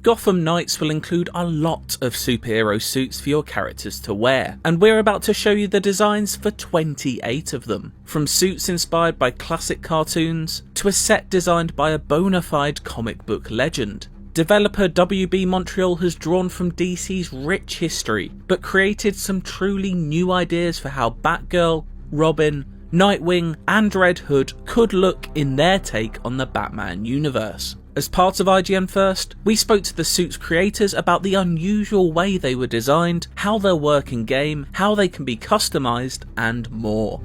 Gotham Knights will include a lot of superhero suits for your characters to wear, and we're about to show you the designs for 28 of them. From suits inspired by classic cartoons, to a set designed by a bona fide comic book legend. Developer WB Montreal has drawn from DC's rich history, but created some truly new ideas for how Batgirl, Robin, Nightwing and Red Hood could look in their take on the Batman universe. As part of IGN First, we spoke to the suits creators about the unusual way they were designed, how they'll work in game, how they can be customized, and more.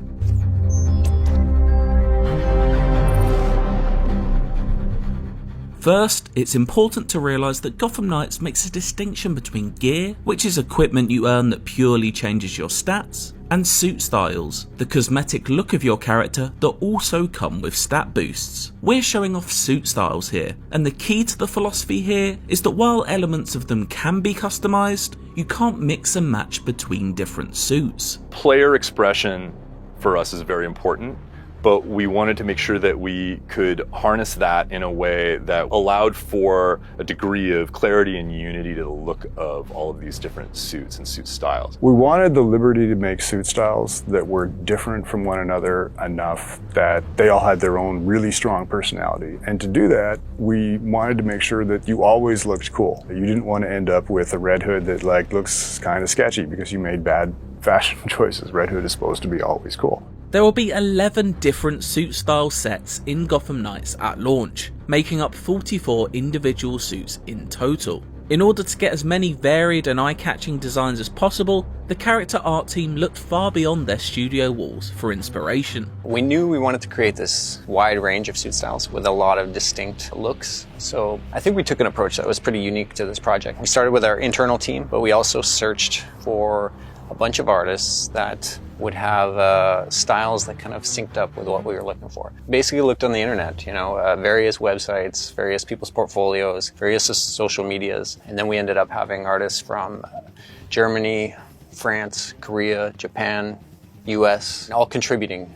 First, it's important to realise that Gotham Knights makes a distinction between gear, which is equipment you earn that purely changes your stats, and suit styles, the cosmetic look of your character that also come with stat boosts. We're showing off suit styles here, and the key to the philosophy here is that while elements of them can be customised, you can't mix and match between different suits. Player expression for us is very important, but we wanted to make sure that we could harness that in a way that allowed for a degree of clarity and unity to the look of all of these different suits and suit styles. We wanted the liberty to make suit styles that were different from one another enough that they all had their own really strong personality. And to do that, we wanted to make sure that you always looked cool. You didn't want to end up with a Red Hood that looks kind of sketchy because you made bad fashion choices. Red Hood is supposed to be always cool. There will be 11 different suit style sets in Gotham Knights at launch, making up 44 individual suits in total. In order to get as many varied and eye-catching designs as possible, the character art team looked far beyond their studio walls for inspiration. We knew we wanted to create this wide range of suit styles with a lot of distinct looks, so I think we took an approach that was pretty unique to this project. We started with our internal team, but we also searched for a bunch of artists that would have styles that kind of synced up with what we were looking for. Basically looked on the internet, various websites, various people's portfolios, various social medias, and then we ended up having artists from Germany, France, Korea, Japan, US, all contributing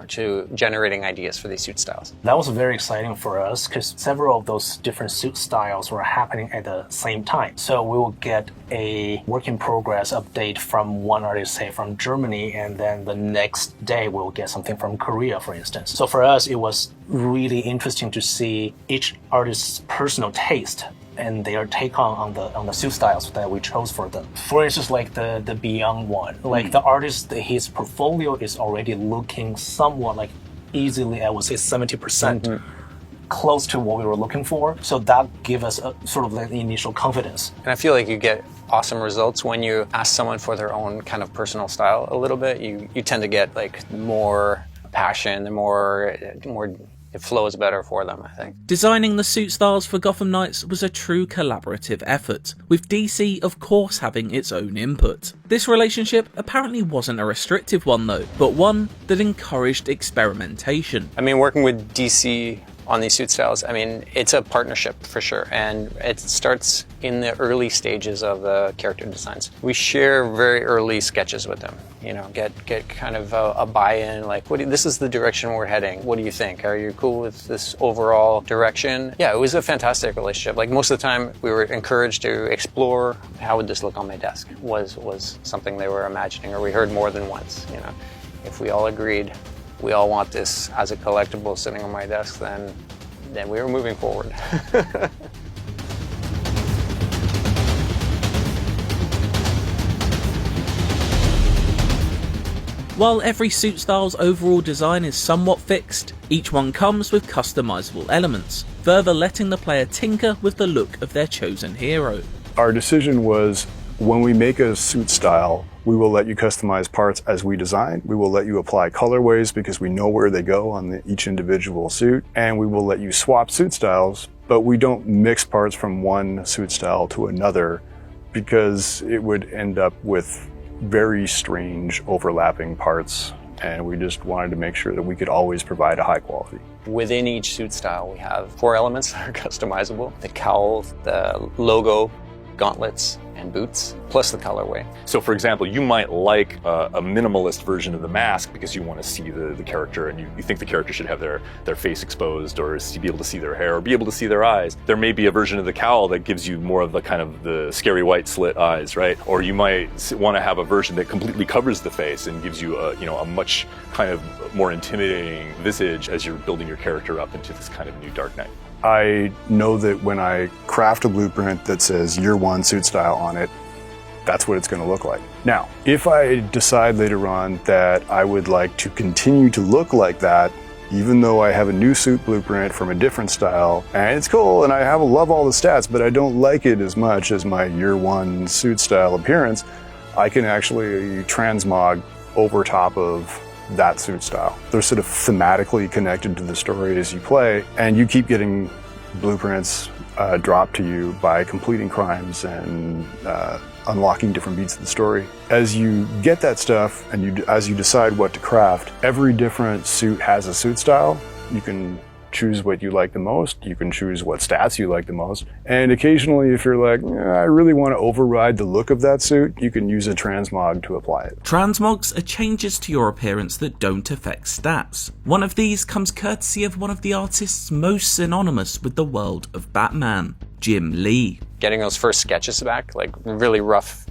to generating ideas for these suit styles. That was very exciting for us because several of those different suit styles were happening at the same time. So we will get a work in progress update from one artist, say from Germany, and then the next day we'll get something from Korea, for instance. So for us, it was really interesting to see each artist's personal taste and their take on the suit styles that we chose for them. For instance, like the Beyond one, the artist, his portfolio is already looking somewhat easily, I would say 70% close to what we were looking for. So that gave us a sort of the initial confidence. And I feel like you get awesome results when you ask someone for their own kind of personal style a little bit. You tend to get more passion and more it flows better for them, I think. Designing the suit styles for Gotham Knights was a true collaborative effort, with DC of course having its own input. This relationship apparently wasn't a restrictive one though, but one that encouraged experimentation. I mean, working with DC on these suit styles, it's a partnership for sure, and it starts in the early stages of the character designs. We share very early sketches with them, get kind of a buy-in, this is the direction we're heading. What do you think? Are you cool with this overall direction? Yeah, it was a fantastic relationship. Most of the time, we were encouraged to explore how would this look on my desk. Was something they were imagining, or we heard more than once. If we all agreed, we all want this as a collectible sitting on my desk, then we were moving forward. While every suit style's overall design is somewhat fixed, each one comes with customizable elements, further letting the player tinker with the look of their chosen hero. Our decision was, when we make a suit style, we will let you customize parts as we design. We will let you apply colorways because we know where they go on each individual suit. And we will let you swap suit styles, but we don't mix parts from one suit style to another because it would end up with very strange overlapping parts. And we just wanted to make sure that we could always provide a high quality. Within each suit style, we have 4 elements that are customizable: the cowl, the logo, gauntlets, and boots, plus the colorway. So for example, you might like a minimalist version of the mask because you want to see the character, and you think the character should have their face exposed, or be able to see their hair, or be able to see their eyes. There may be a version of the cowl that gives you more of the kind of the scary white slit eyes, right? Or you might want to have a version that completely covers the face and gives you a much kind of more intimidating visage as you're building your character up into this kind of new Dark Knight. I know that when I craft a blueprint that says year one suit style on it, that's what it's going to look like. Now, if I decide later on that I would like to continue to look like that, even though I have a new suit blueprint from a different style, and it's cool and I love all the stats, but I don't like it as much as my year one suit style appearance, I can actually transmog over top of that suit style. They're sort of thematically connected to the story as you play, and you keep getting blueprints dropped to you by completing crimes and unlocking different beats of the story. As you get that stuff and as you decide what to craft, every different suit has a suit style. You can choose what you like the most, you can choose what stats you like the most, and occasionally if you're like, I really want to override the look of that suit, you can use a transmog to apply it. Transmogs are changes to your appearance that don't affect stats. One of these comes courtesy of one of the artists most synonymous with the world of Batman, Jim Lee. Getting those first sketches back, like really rough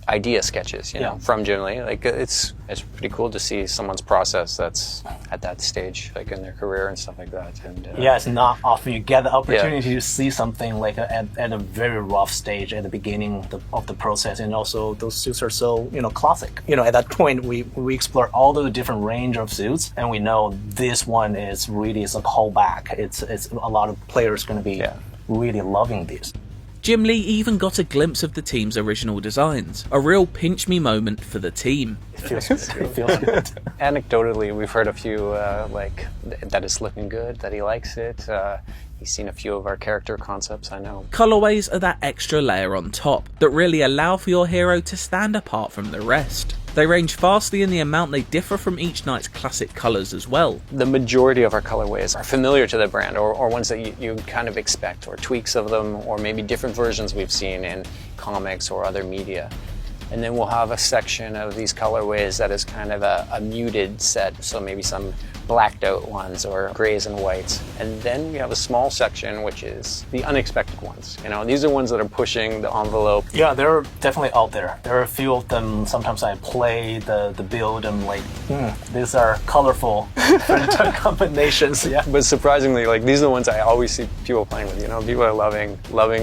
idea sketches, you know, from Jim Lee. Like it's pretty cool to see someone's process that's at that stage, like in their career and stuff like that. And yeah, it's not often you get the opportunity to see something like at a very rough stage at the beginning of the process, and also those suits are so classic. At that point we explore all the different range of suits, and we know this one is really a callback. It's a lot of players going to be really loving this. Jim Lee even got a glimpse of the team's original designs, a real pinch me moment for the team. It feels good. Anecdotally, we've heard a few like that it's looking good, that he likes it. He's seen a few of our character concepts, I know. Colorways are that extra layer on top that really allow for your hero to stand apart from the rest. They range vastly in the amount they differ from each knight's classic colours as well. The majority of our colorways are familiar to the brand, or ones that you kind of expect, or tweaks of them, or maybe different versions we've seen in comics or other media. And then we'll have a section of these colorways that is kind of a muted set, so maybe some blacked out ones or grays and whites. And then we have a small section which is the unexpected ones. These are ones that are pushing the envelope. Yeah, they're definitely out there. There are a few of them. Sometimes I play the build and like, these are colorful combinations. Yeah. But surprisingly, like these are the ones I always see people playing with. People are loving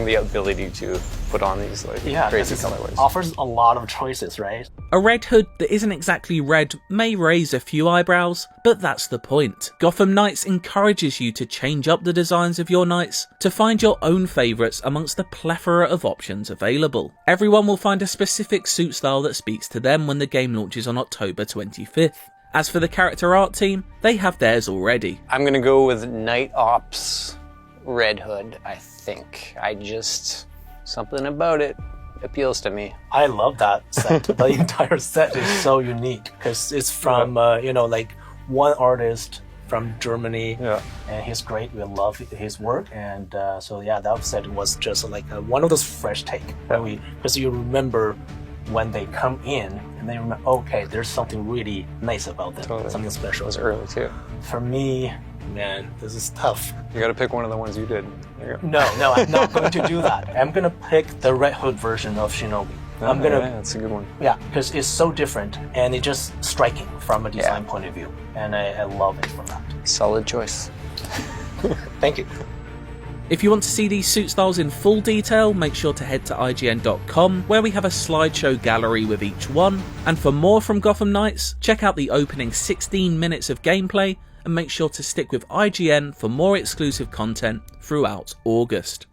the ability to put on these crazy colorways. Offers a lot of choices, right? A red hood that isn't exactly red may raise a few eyebrows, but that's the point. Gotham Knights encourages you to change up the designs of your knights to find your own favourites amongst the plethora of options available. Everyone will find a specific suit style that speaks to them when the game launches on October 25th. As for the character art team, they have theirs already. I'm going to go with Night Ops Red Hood, I think. Something about it appeals to me. I love that set. The entire set is so unique because it's from like one artist from Germany, and he's great. We love his work, and that set was just like one of those fresh take. Because you remember when they come in, and they remember, okay, there's something really nice about them, something special. It was early too. For me, man, this is tough. You got to pick one of the ones you did. No, I'm not going to do that. I'm going to pick the Red Hood version of Shinobi. That's a good one. Yeah, because it's so different and it's just striking from a design point of view, and I love it for that. Solid choice. Thank you. If you want to see these suit styles in full detail, make sure to head to IGN.com, where we have a slideshow gallery with each one. And for more from Gotham Knights, check out the opening 16 minutes of gameplay, and make sure to stick with IGN for more exclusive content throughout August.